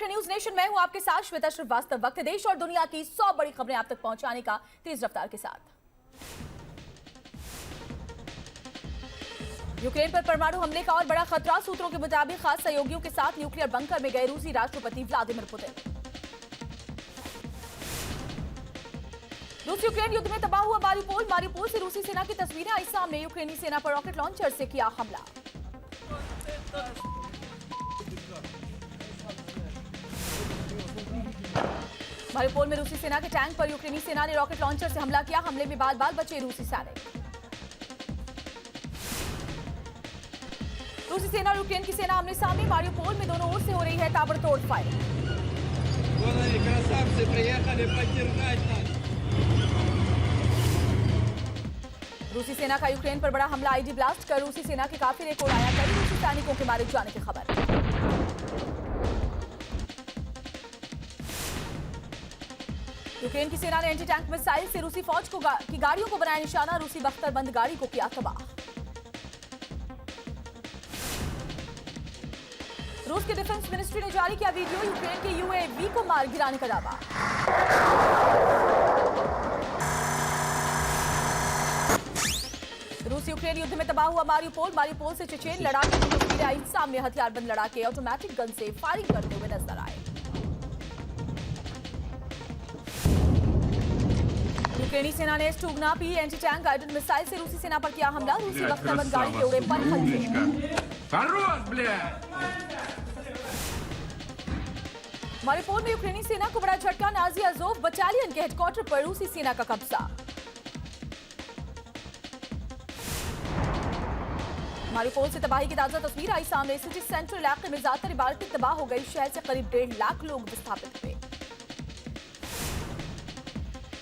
Ukraine news nation में हूं आपके साथ श्वेता श्रीवास्तव। वक्त है देश और दुनिया की 100 बड़ी खबरें आप तक पहुंचाने का तेज रफ्तार के साथ। यूक्रेन पर परमाणु हमले का और बड़ा खतरा। सूत्रों के मुताबिक खास सहयोगियों के साथ न्यूक्लियर बंकर में गए रूसी राष्ट्रपति व्लादिमीर पुतिन। रूस यूक्रेन युद्ध में तबाह हुआ मारिउपोल से रूसी सेना की तस्वीरें आई सामने। यूक्रेनी सेना पर रॉकेट लॉन्चर से किया हमला। मारिउपोल में रूसी सेना के टैंक पर यूक्रेनी सेना ने रॉकेट लॉन्चर से हमला किया। हमले में बाल बचे रूसी सैनिक। रूसी सेना और यूक्रेन की सेना आमने सामने। मारिउपोल में दोनों ओर से हो रही है ताबड़तोड़ फायरिंग। रूसी सेना का यूक्रेन पर बड़ा हमला। आईडी ब्लास्ट कर रूसी सेना के काफिले को उड़ाया। कई रूसी सैनिकों के मारे जाने की खबर। यूक्रेन की सेना ने एंटी टैंक मिसाइल से रूसी फौज की गाड़ियों को बनाया निशाना। रूसी बख्तरबंद गाड़ी को किया तबाह। रूस के डिफेंस मिनिस्ट्री ने जारी किया वीडियो। यूक्रेन के यूएवी को मार गिराने का दावा। रूस यूक्रेन युद्ध में तबाह हुआ मारिउपोल से चेचेन लड़ाके की तस्वीरें आई सामने। हथियारबंद लड़ाके ऑटोमेटिक गन से फायरिंग करते हुए नजर आए। यूक्रेनी सेना ने Stugna P anti tank guided missile से रूसी सेना पर किया हमला। रूसी बख्तरबंद गाड़ी के उड़े मारिउपोल में यूक्रेनी सेना को बड़ा झटका। नाजी अज़ोव बटालियन के हेडक्वार्टर पर रूसी सेना का कब्जा। मारिउपोल से तबाही की ताजा तस्वीर आई सामने। सिटी सेंट्रल इलाके में ज्यादातर इमारतें तबाह हो गई। शहर से करीब 1.5 लाख लोग विस्थापित हुए।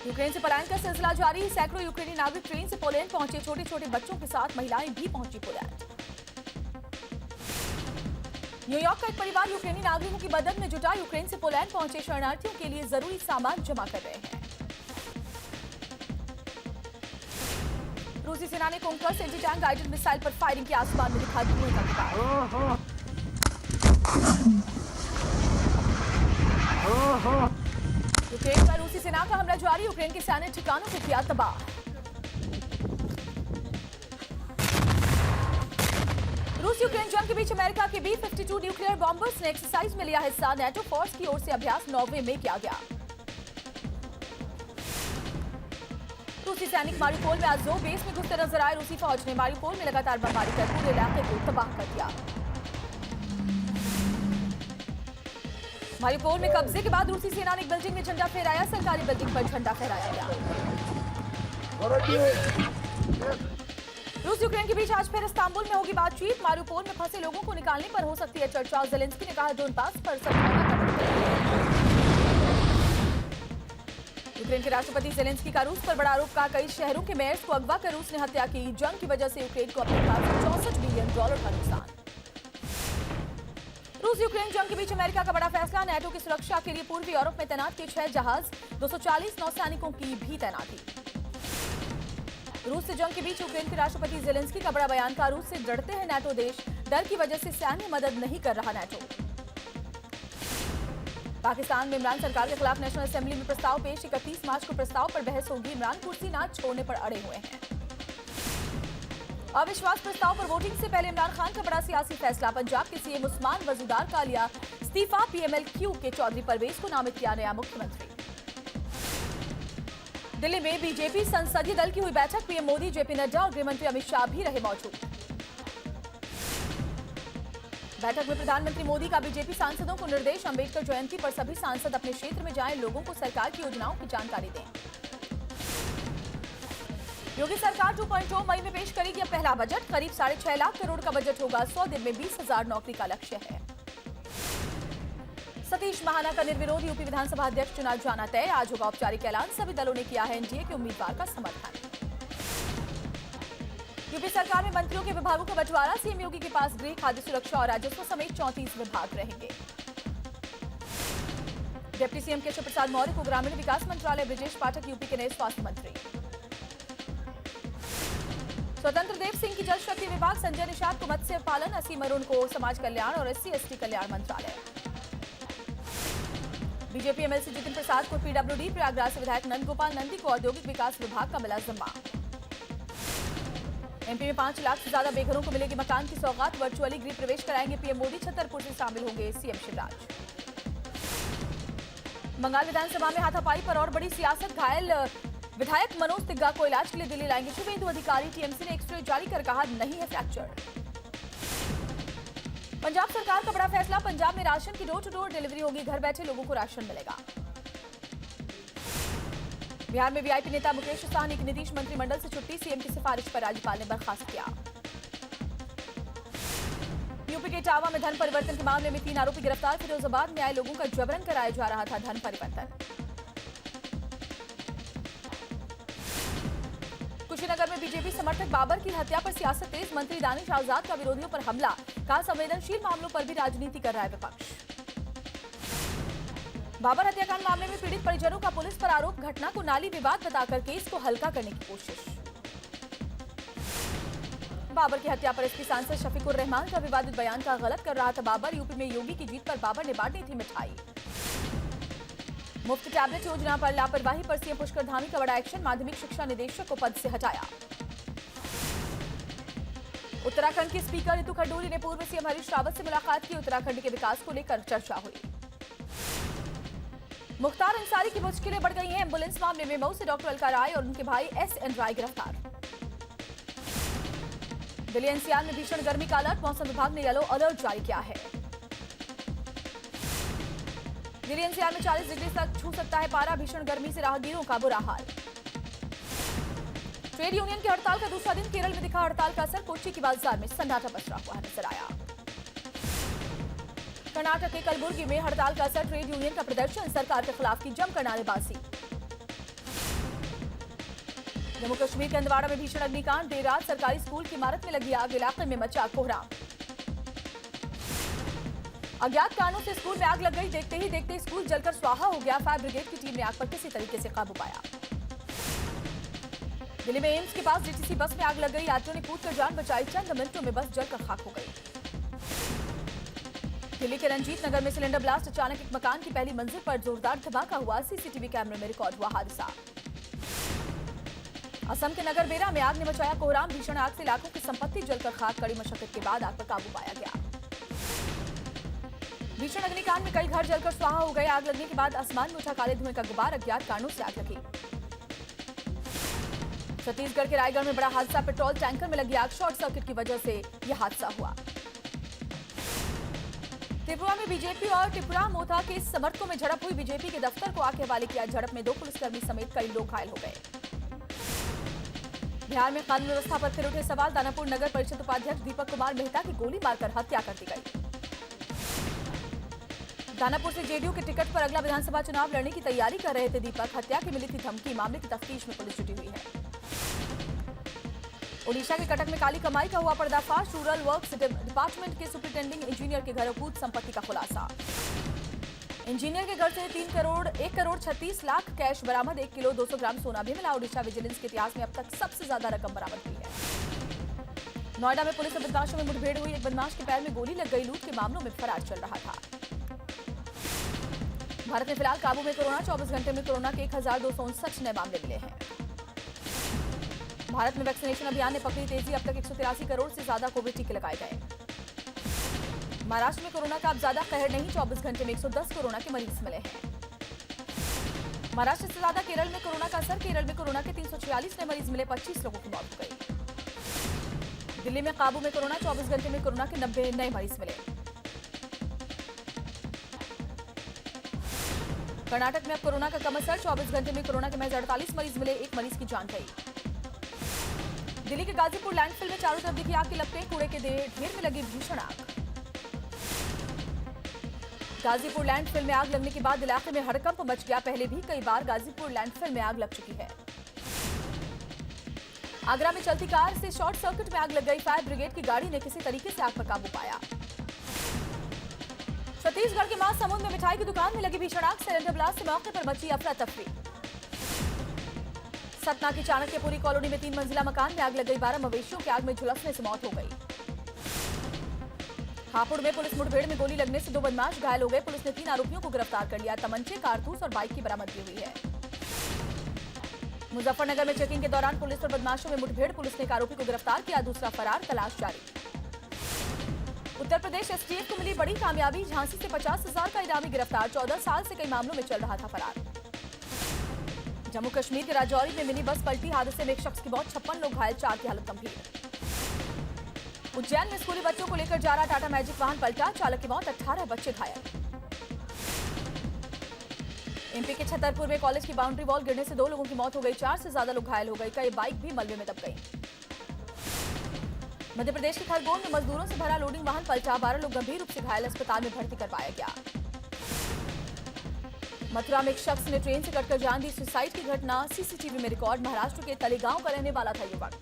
यूक्रेन से पलायन का सिलसिला जारी। सैकड़ों यूक्रेनी नागरिक ट्रेन से पोलैंड पहुंचे। छोटे छोटे बच्चों के साथ महिलाएं भी पहुंची पोलैंड। न्यूयॉर्क का एक परिवार यूक्रेनी नागरिकों की मदद में जुटा। यूक्रेन से पोलैंड पहुंचे शरणार्थियों के लिए जरूरी सामान जमा कर रहे हैं। रूसी सेना ने कोंकर्स एंटी टैंक गाइडेड मिसाइल पर फायरिंग की। आसमान में दिखा धुएं का अंगार। यूक्रेन पर रूसी सेना का हमला जारी। यूक्रेन के सैन्य ठिकानों को किया तबाह। रूस यूक्रेन जंग के बीच अमेरिका के B-52 न्यूक्लियर बॉम्बर्स ने एक्सरसाइज में लिया हिस्सा। नेटो फोर्स की ओर से अभ्यास नॉर्वे में किया गया। रूसी सैनिक मारिउपोल में अज़ोव बेस में घुसते नजर आए। रूसी फौज ने मारिउपोल में लगातार बमबारी कर पूरे इलाके को तबाह कर दिया। मारिउपोल में कब्जे के बाद रूसी सेना ने एक बिल्डिंग में झंडा फहराया। सरकारी बिल्डिंग पर झंडा फहराया गया। रूस यूक्रेन के बीच आज फिर इस्तांबुल में होगी बातचीत। मारिउपोल में फंसे लोगों को निकालने पर हो सकती है चर्चा। ज़ेलेंस्की ने कहा डोनबास पर यूक्रेन के राष्ट्रपति ज़ेलेंस्की का रूस पर बड़ा आरोप। कहा कई शहरों के मेयर्स को अगवा कर रूस ने हत्या की। जंग की वजह से यूक्रेन को अपने पास $64 बिलियन का नुकसान। रूस यूक्रेन जंग के बीच अमेरिका का बड़ा फैसला। नेटो की सुरक्षा के लिए पूर्वी यूरोप में तैनात किए 6 जहाज। 240 नौसैनिकों की भी तैनाती। रूस से जंग के बीच यूक्रेन के राष्ट्रपति ज़ेलेंस्की का बड़ा बयान। का रूस से डरते हैं नेटो देश। डर की वजह से सैन्य मदद नहीं कर रहा नेटो। पाकिस्तान में इमरान सरकार के खिलाफ नेशनल असेंबली में प्रस्ताव पेश। 31 मार्च को प्रस्ताव पर बहस होगी। इमरान कुर्सी ना छोड़ने पर अड़े हुए हैं। अविश्वास प्रस्ताव पर वोटिंग से पहले इमरान खान का बड़ा सियासी फैसला। पंजाब के सीएम उस्मान वजूदार का लिया इस्तीफा। PMLQ के चौधरी परवेज को नामित किया नया मुख्यमंत्री। दिल्ली में बीजेपी संसदीय दल की हुई बैठक। पीएम मोदी, जेपी नड्डा और गृहमंत्री अमित शाह भी रहे मौजूद। बैठक में प्रधानमंत्री मोदी का बीजेपी सांसदों को निर्देश। अंबेडकर जयंती पर सभी सांसद अपने क्षेत्र में जाएं। लोगों को सरकार की योजनाओं की जानकारी दें। योगी सरकार 2.0 मई में पेश करेगी अब पहला बजट। करीब 6.5 लाख करोड़ का बजट होगा। 100 दिन में 20,000 नौकरी का लक्ष्य है। सतीश महाना का निर्विरोध यूपी विधानसभा अध्यक्ष चुनाव जाना तय। आज होगा औपचारिक ऐलान। सभी दलों ने किया है एनडीए के उम्मीदवार का समर्थन। यूपी सरकार में मंत्रियों के विभागों का बंटवारा। सीएम योगी के पास गृह, खाद्य सुरक्षा और राजस्व समेत 34 विभाग रहेंगे। डिप्टी सीएम केशव प्रसाद मौर्य को ग्रामीण विकास मंत्रालय। ब्रजेश पाठक यूपी के नए स्वास्थ्य मंत्री। स्वतंत्र देव सिंह की जल शक्ति विभाग। संजय निषाद को मत्स्य पालन। असीम अरुण को समाज कल्याण और SC/ST कल्याण मंत्रालय। बीजेपी एमएलसी जितिन प्रसाद को पीडब्ल्यूडी प्रयागराज से विधायक नंदगोपाल नंदी को औद्योगिक विकास विभाग का मिला जिम्मा। एमपी में 5 लाख से ज्यादा बेघरों को मिलेगी मकान की सौगात। वर्चुअली गृह प्रवेश कराएंगे पीएम मोदी। छतरपुर से शामिल होंगे सीएम शिवराज। बंगाल विधानसभा में हाथापाई पर और बड़ी सियासत। घायल विधायक मनोज तिग्गा को इलाज के लिए दिल्ली लाएंगे शुभेंदु अधिकारी। टीएमसी ने एक्सरे जारी कर कहा नहीं है फ्रैक्चर। पंजाब सरकार का बड़ा फैसला। पंजाब में राशन की डोर टू डोर डिलीवरी होगी। घर बैठे लोगों को राशन मिलेगा। बिहार में वीआईपी नेता मुकेश सहनी की नीतीश मंत्रिमंडल से छुट्टी। सीएम की सिफारिश पर राज्यपाल ने बर्खास्त किया। यूपी के इटावा में धन परिवर्तन के मामले में 3 आरोपी गिरफ्तार। फिरोजाबाद में आए लोगों का जबरन कराया जा रहा था धन परिवर्तन। कुशीनगर में बीजेपी समर्थक बाबर की हत्या पर सियासत तेज। मंत्री दानिश आजाद का विरोधियों पर हमला। कहा संवेदनशील मामलों पर भी राजनीति कर रहा है विपक्ष। बाबर हत्याकांड मामले में पीड़ित परिजनों का पुलिस पर आरोप। घटना को नाली विवाद बताकर केस को हल्का करने की कोशिश। बाबर की हत्या पर एसपी सांसद शफीकुर रहमान का विवादित बयान का गलत कर रहा था बाबर। यूपी में योगी की जीत पर बाबर ने बांटी थी मिठाई। मुफ्त टैबलेट योजना पर लापरवाही पर सीएम पुष्कर धामी का बड़ा एक्शन। माध्यमिक शिक्षा निदेशक को पद से हटाया। उत्तराखंड के स्पीकर रितु खडूरी ने पूर्व सीएम हरीश रावत से मुलाकात की। उत्तराखंड के विकास को लेकर चर्चा हुई। मुख्तार अंसारी की मुश्किलें बढ़ गई हैं। एम्बुलेंस मामले में मऊ से डॉक्टर अलका राय और उनके भाई एसएन राय गिरफ्तार। दिल्ली एनसीआर में भीषण गर्मी का अलर्ट। मौसम विभाग ने येलो अलर्ट जारी किया है। दिल्ली एनसीआर में 40 डिग्री तक छू सकता है पारा। भीषण गर्मी से राहगीरों का बुरा हाल। ट्रेड यूनियन की हड़ताल का दूसरा दिन। केरल में दिखा हड़ताल का असर। कोच्चि की बाजार में सन्नाटा पसरा हुआ नजर आया। कर्नाटक के कलबुर्गी में हड़ताल का असर। ट्रेड यूनियन का प्रदर्शन। सरकार के खिलाफ की जमकर नारेबाजी। जम्मू कश्मीर के हंदवाड़ा में भीषण अग्निकांड। देर रात सरकारी स्कूल की इमारत में लगी आग। इलाके में मचा कोहराम। अज्ञात कारणों से स्कूल में आग लग गई। देखते ही देखते स्कूल जलकर स्वाहा हो गया। फायर ब्रिगेड की टीम ने आग पर किसी तरीके से काबू पाया। दिल्ली में एम्स के पास डीटीसी बस में आग लग गई। यात्रियों ने कूदकर जान बचाई। चंद मिनटों में बस जलकर खाक हो गई। दिल्ली के रंजीत नगर में सिलेंडर ब्लास्ट। अचानक एक मकान की पहली मंजिल पर जोरदार धमाका हुआ। सीसीटीवी कैमरे में रिकॉर्ड हुआ हादसा। असम के नगर बेरा में आग ने मचाया कोहराम। भीषण आग से लाखों की संपत्ति जलकर खाक। कड़ी मशक्कत के बाद आग पर काबू पाया गया। भीषण अग्निकांड में कई घर जलकर स्वाहा हो गए। आग लगने के बाद आसमान में उठा काले धुएं का गुबार। अज्ञात कारणों से आग लगी। छत्तीसगढ़ के रायगढ़ में बड़ा हादसा। पेट्रोल टैंकर में लगी आग। शॉर्ट सर्किट की वजह से यह हादसा हुआ। त्रिपुरा में बीजेपी और त्रिपुरा मोथा के समर्थकों में झड़प हुई। बीजेपी के दफ्तर को आग के हवाले किया। झड़प में 2 पुलिसकर्मी समेत कई लोग घायल हो गए। बिहार में कानून व्यवस्था पर फिर उठे सवाल। दानापुर नगर परिषद उपाध्यक्ष दीपक कुमार मेहता की गोली मारकर हत्या कर दी गई। दानापुर से जेडीयू के टिकट पर अगला विधानसभा चुनाव लड़ने की तैयारी कर रहे थे दीपक। हत्या की मिली थी धमकी। मामले की तफ्तीश में पुलिस जुटी हुई है। ओडिशा के कटक में काली कमाई का हुआ पर्दाफाश। रूरल वर्क्स डिपार्टमेंट के सुपरिटेंडिंग इंजीनियर के घर कूद संपत्ति का खुलासा। इंजीनियर के घर से 1 करोड़ 36 लाख कैश बरामद। 1 किलो 200 ग्राम सोना भी मिला। ओडिशा विजिलेंस के इतिहास में अब तक सबसे ज्यादा रकम बरामद हुई है। नोएडा में पुलिस और बदमाशों में मुठभेड़ हुई। एक बदमाश के पैर में गोली लग गई। लूट के मामलों में फरार चल रहा था। भारत में फिलहाल काबू में कोरोना। 24 घंटे में कोरोना के 1259 नए मामले मिले हैं। भारत में वैक्सीनेशन अभियान ने पकड़ी तेजी। अब तक 183 करोड़ से ज्यादा कोविड टीके लगाए गए। महाराष्ट्र में कोरोना का अब ज्यादा कहर नहीं। 24 घंटे में 110 कोरोना के मरीज मिले हैं। महाराष्ट्र से ज्यादा केरल में कोरोना का असर। केरल में कोरोना के 346 नए मरीज मिले। 25 लोगों की मौत हो गई। दिल्ली में काबू में कोरोना। 24 घंटे में कोरोना के 90 नए मरीज मिले। कर्नाटक में अब कोरोना का कम असर। 24 घंटे में कोरोना के महज 48 मरीज मिले। 1 मरीज की जान गई। दिल्ली के गाजीपुर लैंडफिल में चारों तरफ दिखी आग की लपटें। कूड़े के ढेर में लगी भीषण आग। गाजीपुर लैंडफिल में आग लगने के बाद इलाके में हड़कंप मच गया। पहले भी कई बार गाजीपुर लैंडफिल में आग लग चुकी है। आगरा में चलती कार से शॉर्ट सर्किट में आग लग गई। फायर ब्रिगेड की गाड़ी ने किसी तरीके से आग पर काबू पाया। छत्तीसगढ़ के महासमुंद में मिठाई की दुकान में लगी भीषण आग। सिलेंडर ब्लास्ट से मौके पर मची अफरा तफरी। सतना की चाणक्यपुरी कॉलोनी में 3 मंजिला मकान में आग लग गई। 12 मवेशियों की आग में झुलसने से मौत हो गई। हापुड़ में पुलिस मुठभेड़ में गोली लगने से 2 बदमाश घायल हो गए। पुलिस ने 3 आरोपियों को गिरफ्तार कर लिया। तमंचे, कारतूस और बाइक की बरामदगी हुई है। मुजफ्फरनगर में चेकिंग के दौरान पुलिस और बदमाशों में मुठभेड़। पुलिस ने एक आरोपी को गिरफ्तार किया, दूसरा फरार, तलाश जारी। उत्तर प्रदेश एसटीएफ को मिली बड़ी कामयाबी। झांसी से 50,000 का इनामी गिरफ्तार। 14 साल से कई मामलों में चल रहा था फरार। जम्मू कश्मीर के राजौरी में मिनी बस पलटी। हादसे में एक शख्स की मौत, 56 लोग घायल, 4 की हालत गंभीर। उज्जैन में स्कूली बच्चों को लेकर जा रहा टाटा मैजिक वाहन पलटा। चालक की मौत, 18 बच्चे घायल। एमपी के छतरपुर में कॉलेज की बाउंड्री वॉल गिरने से 2 लोगों की मौत हो गई, 4 से ज्यादा लोग घायल हो गए। कई बाइक भी मलबे में दब गई। मध्य प्रदेश के खरगोन में मजदूरों से भरा लोडिंग वाहन पलटा। 12 लोग गंभीर रूप से घायल, अस्पताल में भर्ती करवाया गया। मथुरा में एक शख्स ने ट्रेन से कटकर जान दी। सुसाइड की घटना सीसीटीवी में रिकॉर्ड। महाराष्ट्र के तलेगांव का रहने वाला था युवक।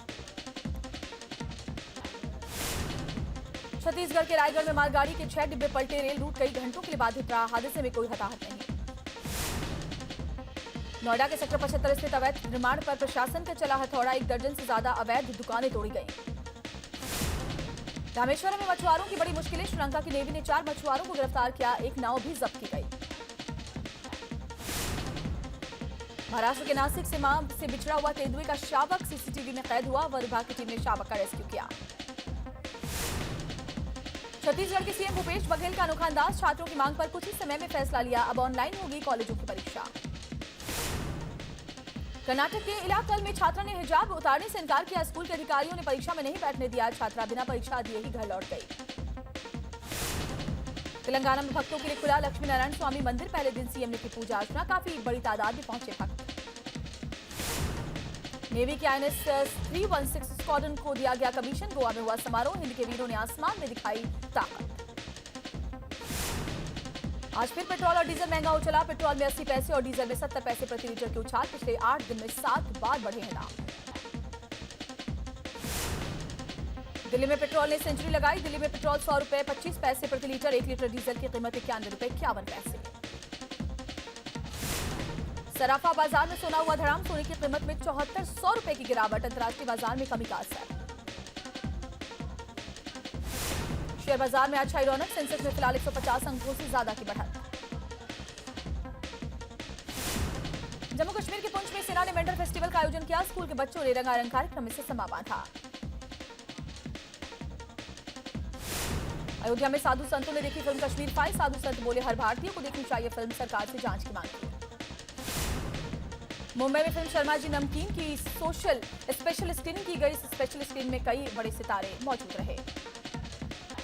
छत्तीसगढ़ के रायगढ़ में मालगाड़ी के 6 डिब्बे पलटे। रेल रूट कई घंटों के लिए बाधित रहा। हादसे में कोई हताहत नहीं। नोएडा के सेक्टर 75 स्थित अवैध निर्माण पर प्रशासन का चला हथौड़ा। 1 दर्जन से ज्यादा अवैध दुकानें तोड़ी गईं। रामेश्वरम में मछुआरों की बड़ी मुश्किलें। श्रीलंका की नेवी ने 4 मछुआरों को गिरफ्तार किया। एक नाव भी जब्त की गई। महाराष्ट्र के नासिक से बिछड़ा हुआ तेंदुए का शावक सीसीटीवी में कैद हुआ। वन विभाग की टीम ने शावक का रेस्क्यू किया। छत्तीसगढ़ के सीएम भूपेश बघेल का अनोखा अंदाज। छात्रों की मांग पर कुछ ही समय में फैसला लिया। अब ऑनलाइन होगी कॉलेजों की परीक्षा। कर्नाटक के इलाकल में छात्रा ने हिजाब उतारने से इनकार किया। स्कूल के अधिकारियों ने परीक्षा में नहीं बैठने दिया। छात्रा बिना परीक्षा दिए ही घर लौट गई। तेलंगाना में भक्तों के लिए खुला लक्ष्मी नारायण स्वामी मंदिर। पहले दिन सीएम ने की पूजा अर्चना। काफी बड़ी तादाद में पहुंचे भक्त। नेवी के INS 316 स्क्वाड्रन को दिया गया कमीशन। गोवा में हुआ समारोह। हिंद के वीरों ने आसमान में दिखाई ताकत। आज फिर पेट्रोल और डीजल महंगा हो चला। पेट्रोल में 80 पैसे और डीजल में 70 पैसे प्रति लीटर के उछाल। पिछले 8 दिन में 7 बार बढ़े हैं दाम। दिल्ली में पेट्रोल ने सेंचुरी लगाई। दिल्ली में पेट्रोल 100 रुपए 25 पैसे प्रति लीटर। 1 लीटर डीजल की कीमत 91 रुपए 51 पैसे। सराफा बाजार में सोना हुआ धड़ाम। सोने की कीमत में 7400 रुपए की गिरावट। अंतर्राष्ट्रीय बाजार में कमी का असर। शेयर बाजार में अच्छा रौनक। सेंसेक्स में फिलहाल 150 अंकों से ज्यादा की बढ़त। जम्मू कश्मीर के पुंछ में सेना ने मेंढर फेस्टिवल का आयोजन किया। स्कूल के बच्चों ने रंगारंग कार्यक्रम से समा बांधा। अयोध्या में साधु संतों ने देखी फिल्म कश्मीर फाइल। साधु संत बोले हर भारतीय को देखनी चाहिए फिल्म। सरकार से जांच की मांग की। मुंबई में फिल्म शर्मा जी नमकीन की स्पेशल स्क्रीनिंग की गई। स्पेशल स्क्रीनिंग में कई बड़े सितारे मौजूद रहे।